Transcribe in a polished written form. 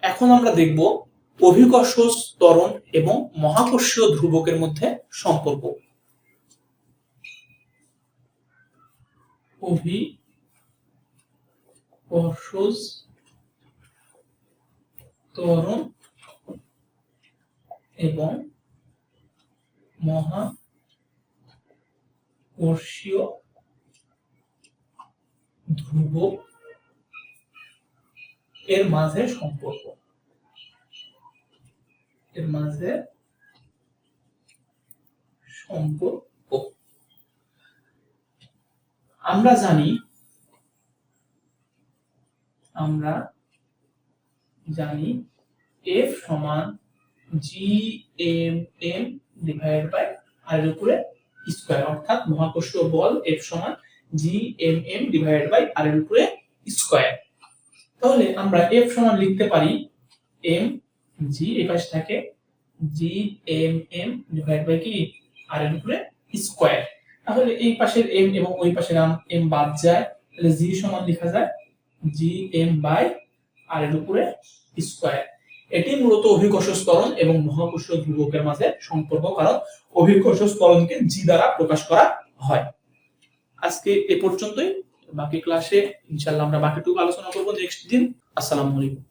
এখন আমরা দেখব অভিকর্ষজ ত্বরণ এবং মহাকর্ষীয় ধ্রুবকের মধ্যে সম্পর্ক। অভিকর্ষজ ত্বরণ এবং মহাকর্ষীয় ধ্রুবক এর মাঝে সম্পর্ক। আমরা জানি F সমান GMM ডিভাইডেড বাই r এর উপরে স্কয়ার, অর্থাৎ মহাকর্ষীয় বল F সমান GMM ডিভাইডেড বাই r এর উপরে স্কয়ার। তাহলে আমরা F সমান লিখতে পারি mg, এই পাশে থাকে GMM ডিভাইডেড বাই কি r এর উপরে স্কয়ার। তাহলে এই পাশের m এবং ওই পাশের m বাদ যায়, তাহলে g সমান লেখা যায় GM বাই r এর উপরে স্কয়ার। এটি মূলত অভিকর্ষজ ত্বরণ এবং মহাকর্ষীয় ধ্রুবকের মাঝে সম্পর্ক, কারণ অভিকর্ষজ ত্বরণকে g দ্বারা প্রকাশ করা হয়। আজকে এ পর্যন্তই, বাকি ক্লাসে ইনশাআল্লাহ আমরা বাকিটুকু আলোচনা করব নেক্সট দিন। আসসালামু আলাইকুম।